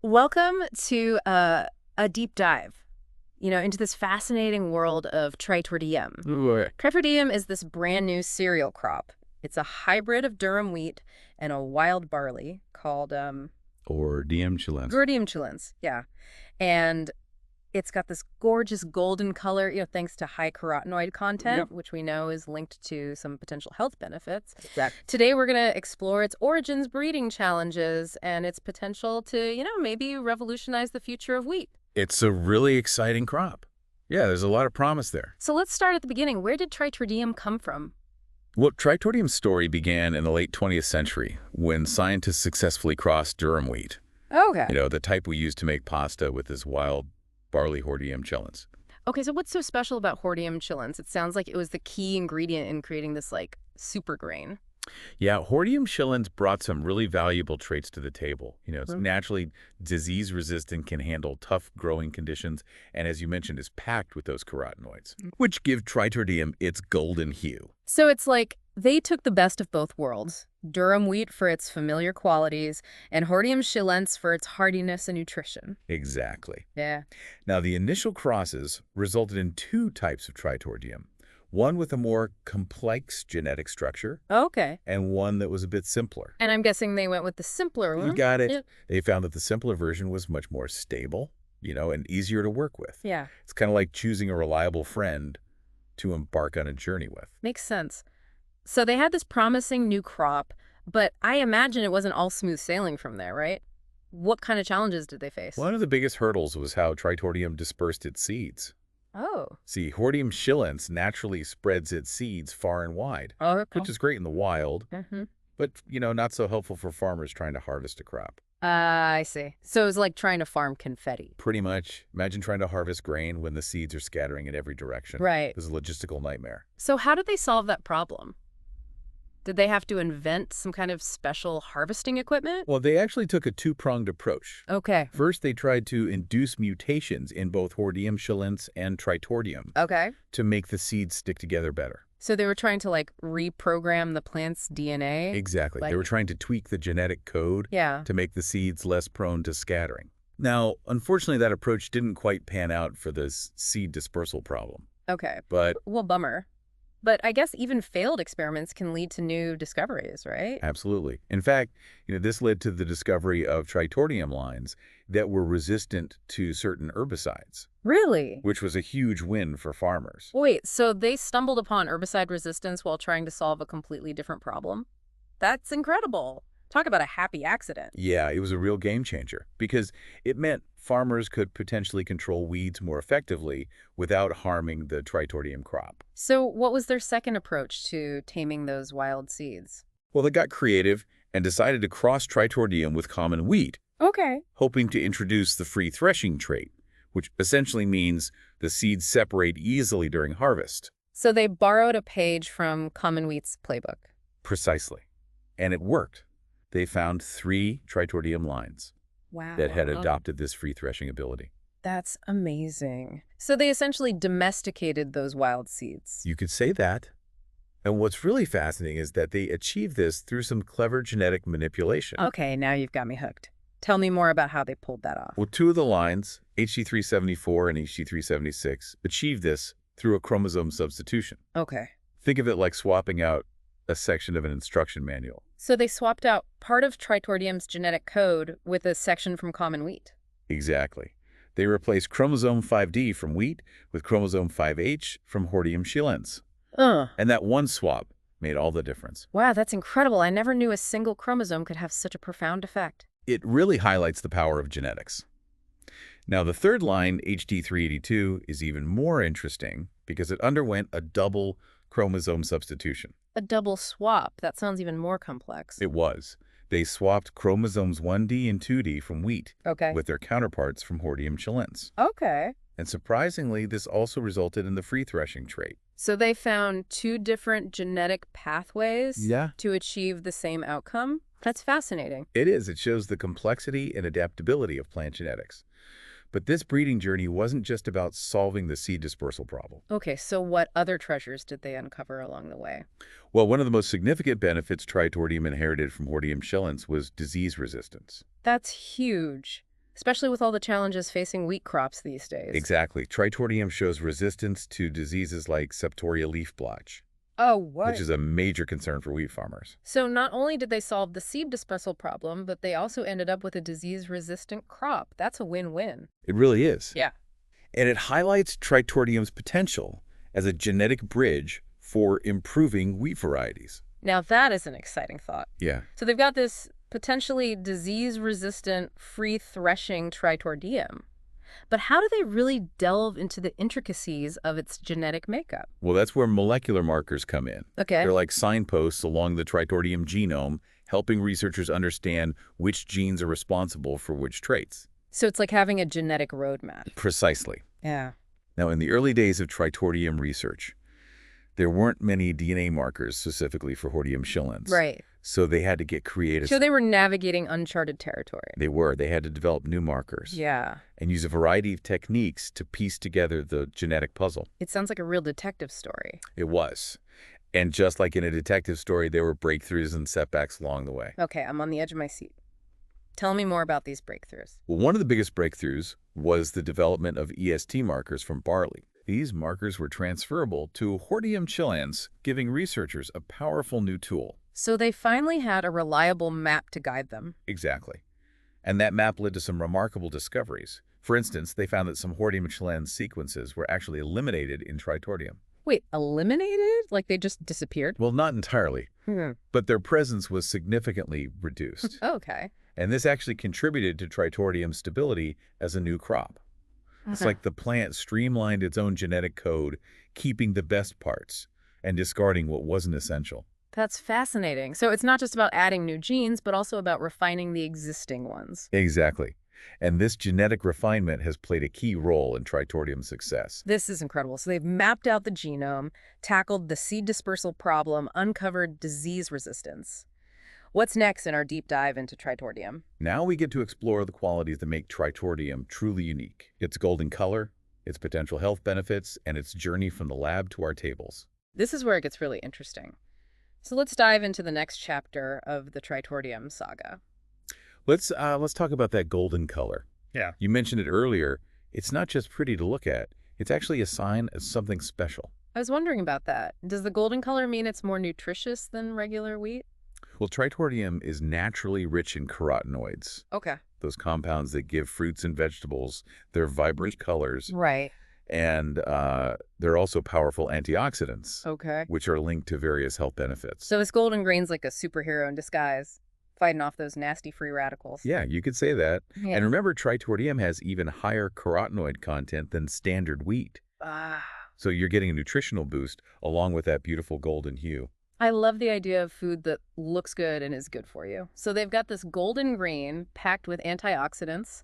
Welcome to a deep dive, into this fascinating world of Tritordeum. Ooh, Tritordeum is this brand new cereal crop. It's a hybrid of durum wheat and a wild barley called or DM Chilens. Gordium chilens. Yeah. And it's got this gorgeous golden color, thanks to high carotenoid content, Yep. which we know is linked to some potential health benefits. Exactly. Today, we're going to explore its origins, breeding challenges, and its potential to, maybe revolutionize the future of wheat. It's a really exciting crop. Yeah, there's a lot of promise there. So let's start at the beginning. Where did Tritordeum come from? Well, Tritordium's story began in the late 20th century when scientists successfully crossed durum wheat, Okay. the type we use to make pasta with this wild barley Hordeum Chilens. Okay, so what's so special about Hordeum chilens? It sounds like it was the key ingredient in creating this, super grain. Yeah, Hordeum Chilens brought some really valuable traits to the table. It's Mm. naturally disease resistant, can handle tough growing conditions, and as you mentioned, is packed with those carotenoids, which give Tritordium its golden hue. So it's like they took the best of both worlds. Durum wheat for its familiar qualities, and Hordeum chilens for its hardiness and nutrition. Exactly. Yeah. Now, the initial crosses resulted in two types of Tritordium, one with a more complex genetic structure Okay. and one that was a bit simpler. And I'm guessing they went with the simpler You one. got it. Yep. They found that the simpler version was much more stable, and easier to work with. Yeah, It's kind of like choosing a reliable friend to embark on a journey with. makes sense. So they had this promising new crop, but I imagine it wasn't all smooth sailing from there, right? What kind of challenges did they face? One of the biggest hurdles was how Tritordium dispersed its seeds. Oh. See, Hordeum Chilens naturally spreads its seeds far and wide, Oh, which is great in the wild, mm-hmm. but, not so helpful for farmers trying to harvest a crop. I see. So it was like trying to farm confetti. Pretty much. Imagine trying to harvest grain when the seeds are scattering in every direction. Right. This is a logistical nightmare. So how did they solve that problem? Did they have to invent some kind of special harvesting equipment? Well, they actually took a two-pronged approach. Okay. First, they tried to induce mutations in both Hordeum Chilens and Tritordium Okay. to make the seeds stick together better. So they were trying to reprogram the plant's DNA? Exactly. Like- They were trying to tweak the genetic code Yeah. to make the seeds less prone to scattering. Now, unfortunately, that approach didn't quite pan out for the seed dispersal problem. Okay. But Well, bummer. But I guess even failed experiments can lead to new discoveries, right? absolutely. In fact, this led to the discovery of Tritordium lines that were resistant to certain herbicides, Really? which was a huge win for farmers. Wait, so they stumbled upon herbicide resistance while trying to solve a completely different problem? That's incredible. Talk about a happy accident. Yeah, it was a real game changer because it meant farmers could potentially control weeds more effectively without harming the Tritordium crop. So what was their second approach to taming those wild seeds? Well, they got creative and decided to cross Tritordium with common wheat, Okay. hoping to introduce the free threshing trait, which essentially means the seeds separate easily during harvest. So they borrowed a page from Common Wheat's playbook. Precisely. And it worked. They found 3 Tritordium lines Wow. that had adopted this free threshing ability. That's amazing. So they essentially domesticated those wild seeds. You could say that. And what's really fascinating is that they achieved this through some clever genetic manipulation. Okay, now you've got me hooked. Tell me more about how they pulled that off. Well, 2 of the lines, HT374 and HT376, achieved this through a chromosome substitution. Okay. Think of it like swapping out a section of an instruction manual. So they swapped out part of Tritordium's genetic code with a section from common wheat. Exactly. They replaced chromosome 5D from wheat with chromosome 5H from Hordeum Chilens. And that one swap made all the difference. Wow, that's incredible. I never knew a single chromosome could have such a profound effect. It really highlights the power of genetics. Now, the third line, HT382, is even more interesting because it underwent a double chromosome substitution. A double swap. That sounds even more complex. It was. They swapped chromosomes 1D and 2D from wheat Okay. with their counterparts from Hordeum Chilens. Okay. And surprisingly, this also resulted in the free threshing trait. So they found 2 different genetic pathways Yeah. to achieve the same outcome? That's fascinating. It is. It shows the complexity and adaptability of plant genetics. But this breeding journey wasn't just about solving the seed dispersal problem. Okay, so what other treasures did they uncover along the way? Well, one of the most significant benefits Tritordium inherited from Hordeum Chilens was disease resistance. That's huge. especially with all the challenges facing wheat crops these days. Exactly. Tritordeum shows resistance to diseases like septoria leaf blotch, Oh, which what? is a major concern for wheat farmers. So not only did they solve the seed dispersal problem, but they also ended up with a disease-resistant crop. That's a win-win. It really is. Yeah. And it highlights Tritordeum's potential as a genetic bridge for improving wheat varieties. Now that is an exciting thought. Yeah. So they've got this potentially disease-resistant free threshing Tritordeum. But how do they really delve into the intricacies of its genetic makeup? Well, that's where molecular markers come in. Okay. They're like signposts along the Tritordeum genome, helping researchers understand which genes are responsible for which traits. So it's like having a genetic roadmap. Precisely. Yeah. Now, in the early days of Tritordeum research, there weren't many DNA markers specifically for Hordeum schillens. Right. So they had to get creative. So they were navigating uncharted territory. They were. They had to develop new markers. Yeah. And use a variety of techniques to piece together the genetic puzzle. It sounds like a real detective story. It was. And just like in a detective story, there were breakthroughs and setbacks along the way. Okay, I'm on the edge of my seat. Tell me more about these breakthroughs. Well, one of the biggest breakthroughs was the development of EST markers from barley. These markers were transferable to Hordeum schillens, giving researchers a powerful new tool. So they finally had a reliable map to guide them. Exactly. And that map led to some remarkable discoveries. For instance, they found that some Hordeum schillens sequences were actually eliminated in Tritordeum. Wait, eliminated? Like they just disappeared? Well, not entirely, Hmm. but their presence was significantly reduced. Okay. And this actually contributed to Tritordeum's stability as a new crop. It's like the plant streamlined its own genetic code, keeping the best parts and discarding what wasn't essential. That's fascinating. So it's not just about adding new genes, but also about refining the existing ones. Exactly. And this genetic refinement has played a key role in Tritordeum's success. This is incredible. So they've mapped out the genome, tackled the seed dispersal problem, uncovered disease resistance. What's next in our deep dive into Tritordeum? Now we get to explore the qualities that make Tritordeum truly unique. Its golden color, its potential health benefits, and its journey from the lab to our tables. This is where it gets really interesting. So let's dive into the next chapter of the Tritordeum saga. Let's talk about that golden color. Yeah. You mentioned it earlier. It's not just pretty to look at. It's actually a sign of something special. I was wondering about that. Does the golden color mean it's more nutritious than regular wheat? Well, Tritordeum is naturally rich in carotenoids, Okay. those compounds that give fruits and vegetables their vibrant colors. Right. And they're also powerful antioxidants, Okay. which are linked to various health benefits. So this golden grain's like a superhero in disguise, fighting off those nasty free radicals. Yeah, you could say that. Yeah. And remember, Tritordeum has even higher carotenoid content than standard wheat. Ah. So you're getting a nutritional boost along with that beautiful golden hue. I love the idea of food that looks good and is good for you. So they've got this golden grain packed with antioxidants.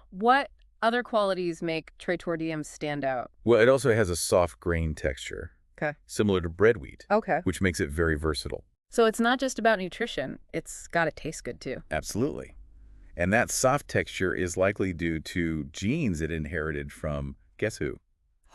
What other qualities make Tritordeum stand out? Well, it also has a soft grain texture, Okay. similar to bread wheat, Okay. which makes it very versatile. So it's not just about nutrition. It's got to taste good too. Absolutely. And that soft texture is likely due to genes it inherited from, guess who?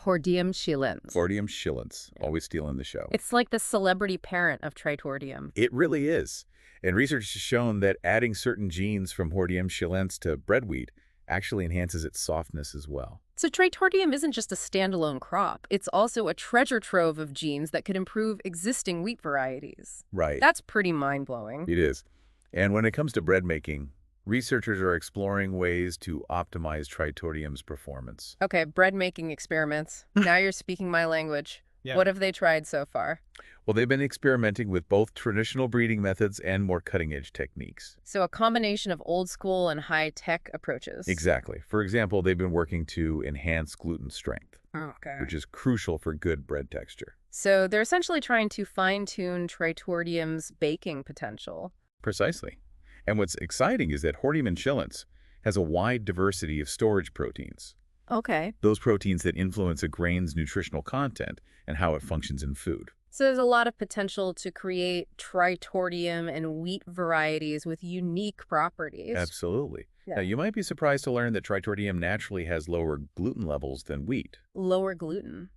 Hordeum schillens. Hordeum schillens, always stealing the show. It's like the celebrity parent of Tritordeum. It really is. And research has shown that adding certain genes from Hordeum schillens to bread wheat actually enhances its softness as well. So Tritordeum isn't just a standalone crop. It's also a treasure trove of genes that could improve existing wheat varieties. Right. That's pretty mind-blowing. It is. And when it comes to bread making, researchers are exploring ways to optimize Tritordeum's performance. Okay, bread-making experiments. Now you're speaking my language. Yeah. What have they tried so far? Well, they've been experimenting with both traditional breeding methods and more cutting-edge techniques. So a combination of old school and high-tech approaches. Exactly. For example, they've been working to enhance gluten strength, Okay. which is crucial for good bread texture. So they're essentially trying to fine-tune Tritordeum's baking potential. Precisely. And what's exciting is that Hordeum schillens has a wide diversity of storage proteins. Okay. Those proteins that influence a grain's nutritional content and how it functions in food. So there's a lot of potential to create Tritordeum and wheat varieties with unique properties. Absolutely. Yeah. Now, you might be surprised to learn that Tritordeum naturally has lower gluten levels than wheat. Lower gluten.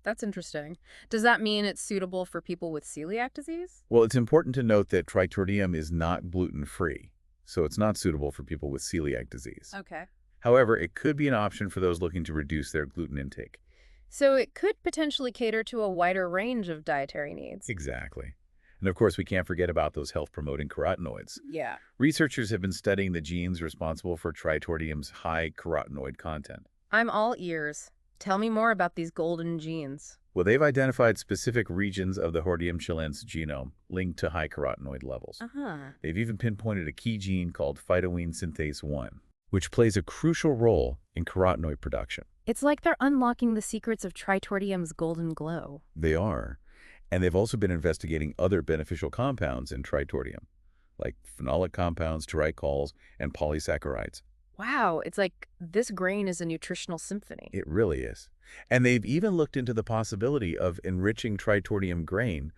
That's interesting. Does that mean it's suitable for people with celiac disease? Well, it's important to note that Tritordeum is not gluten-free, so it's not suitable for people with celiac disease. Okay. However, it could be an option for those looking to reduce their gluten intake. So it could potentially cater to a wider range of dietary needs. Exactly. And of course, we can't forget about those health-promoting carotenoids. Yeah. Researchers have been studying the genes responsible for Tritordeum's high carotenoid content. I'm all ears. Tell me more about these golden genes. Well, they've identified specific regions of the Hordeum chilense genome linked to high carotenoid levels. Uh-huh. They've even pinpointed a key gene called phytoene synthase 1, which plays a crucial role in carotenoid production. It's like they're unlocking the secrets of Tritordeum's golden glow. They are. And they've also been investigating other beneficial compounds in Tritordeum, like phenolic compounds, trichols, and polysaccharides. Wow, it's like this grain is a nutritional symphony. It really is. And they've even looked into the possibility of enriching Tritordeum grain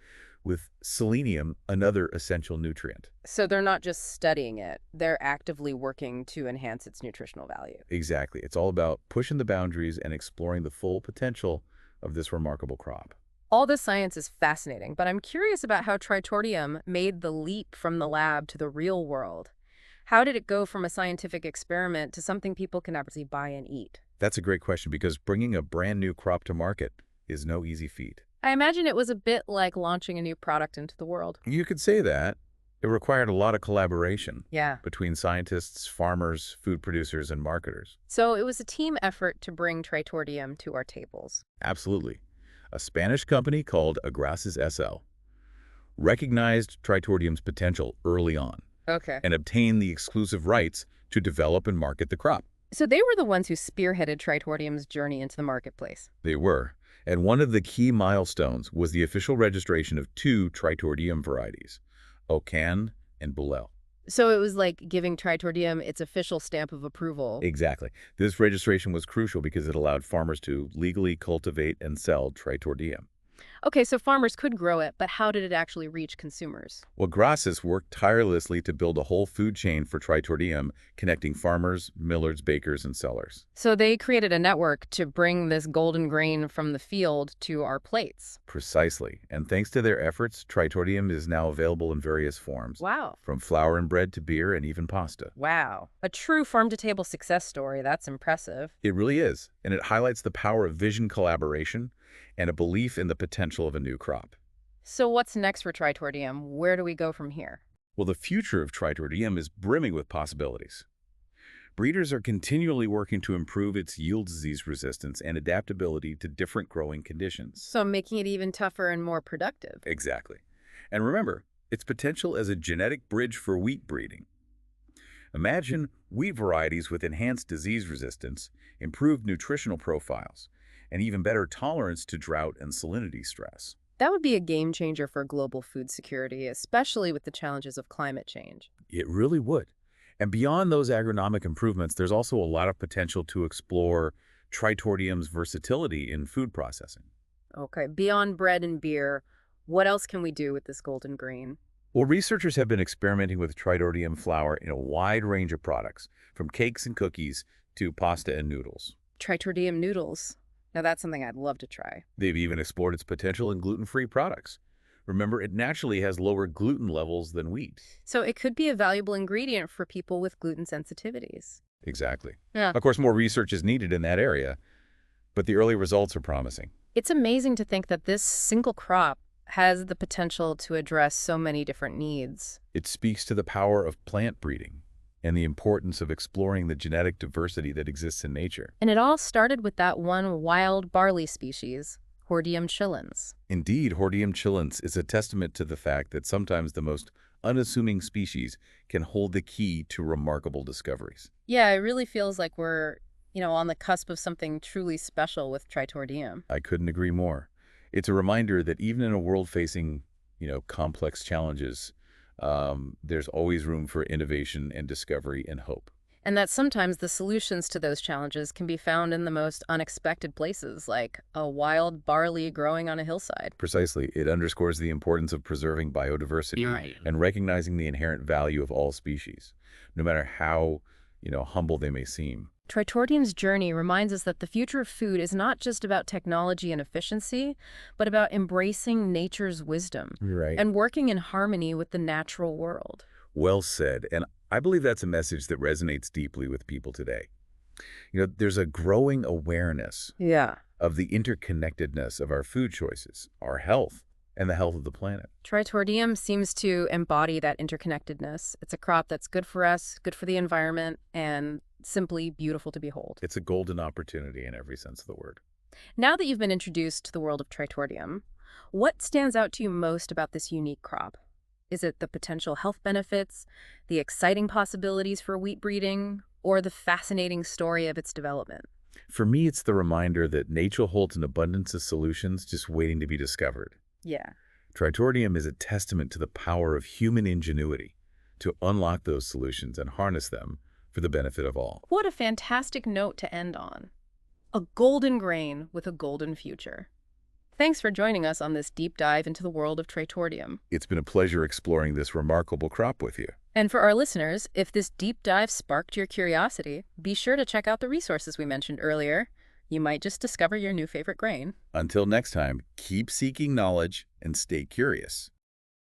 with selenium, another essential nutrient. So they're not just studying it, they're actively working to enhance its nutritional value. Exactly. It's all about pushing the boundaries and exploring the full potential of this remarkable crop. All this science is fascinating, but I'm curious about how Tritordeum made the leap from the lab to the real world. How did it go from a scientific experiment to something people can actually buy and eat? That's a great question because bringing a brand new crop to market is no easy feat. I imagine it was a bit like launching a new product into the world. You could say that. It required a lot of collaboration Yeah. between scientists, farmers, food producers, and marketers. So it was a team effort to bring Tritordeum to our tables. Absolutely. A Spanish company called Agraces SL recognized Tritordeum's potential early on Okay. and obtained the exclusive rights to develop and market the crop. So they were the ones who spearheaded Tritordeum's journey into the marketplace. They were. And one of the key milestones was the official registration of two Tritordeum varieties, Ocan and Boulel. So it was like giving Tritordeum its official stamp of approval. Exactly. This registration was crucial because it allowed farmers to legally cultivate and sell Tritordeum. Okay, so farmers could grow it, but how did it actually reach consumers? Well, Gracis worked tirelessly to build a whole food chain for Tritordeum, connecting farmers, millers, bakers, and sellers. So they created a network to bring this golden grain from the field to our plates. Precisely. And thanks to their efforts, Tritordeum is now available in various forms, Wow. from flour and bread to beer and even pasta. Wow. A true farm-to-table success story. That's impressive. It really is, and it highlights the power of vision collaboration and a belief in the potential of a new crop. So what's next for Tritordeum? Where do we go from here? Well, the future of Tritordeum is brimming with possibilities. Breeders are continually working to improve its yield disease resistance and adaptability to different growing conditions. So making it even tougher and more productive. Exactly. And remember, its potential as a genetic bridge for wheat breeding. Imagine wheat varieties with enhanced disease resistance, improved nutritional profiles, and even better tolerance to drought and salinity stress. That would be a game changer for global food security, especially with the challenges of climate change. It really would. And beyond those agronomic improvements, there's also a lot of potential to explore Tritordeum's versatility in food processing. Okay, beyond bread and beer, what else can we do with this golden grain? Well, researchers have been experimenting with Tritordeum flour in a wide range of products, from cakes and cookies to pasta and noodles. Tritordeum noodles. Now that's something I'd love to try. They've even explored its potential in gluten-free products. Remember, it naturally has lower gluten levels than wheat. So it could be a valuable ingredient for people with gluten sensitivities. Exactly. Yeah. Of course, more research is needed in that area, but the early results are promising. It's amazing to think that this single crop has the potential to address so many different needs. It speaks to the power of plant breeding and the importance of exploring the genetic diversity that exists in nature. And it all started with that one wild barley species, Hordeum chilens. Indeed, Hordeum chilens is a testament to the fact that sometimes the most unassuming species can hold the key to remarkable discoveries. Yeah, it really feels like we're, on the cusp of something truly special with Tritordeum. I couldn't agree more. It's a reminder that even in a world facing, complex challenges, there's always room for innovation and discovery and hope. And that sometimes the solutions to those challenges can be found in the most unexpected places, like a wild barley growing on a hillside. Precisely. It underscores the importance of preserving biodiversity Right. and recognizing the inherent value of all species, no matter how, humble they may seem. Tritordeum's journey reminds us that the future of food is not just about technology and efficiency, but about embracing nature's wisdom Right. and working in harmony with the natural world. Well said. And I believe that's a message that resonates deeply with people today. There's a growing awareness Yeah. of the interconnectedness of our food choices, our health, and the health of the planet. Tritordeum seems to embody that interconnectedness. It's a crop that's good for us, good for the environment, and simply beautiful to behold. It's a golden opportunity in every sense of the word. Now that you've been introduced to the world of Tritordeum, what stands out to you most about this unique crop? Is it the potential health benefits, the exciting possibilities for wheat breeding, or the fascinating story of its development? For me, it's the reminder that nature holds an abundance of solutions just waiting to be discovered. Yeah. Tritordium is a testament to the power of human ingenuity to unlock those solutions and harness them for the benefit of all. What a fantastic note to end on. A golden grain with a golden future. Thanks for joining us on this deep dive into the world of Tritordeum. It's been a pleasure exploring this remarkable crop with you. And for our listeners, if this deep dive sparked your curiosity, be sure to check out the resources we mentioned earlier. You might just discover your new favorite grain. Until next time, keep seeking knowledge and stay curious.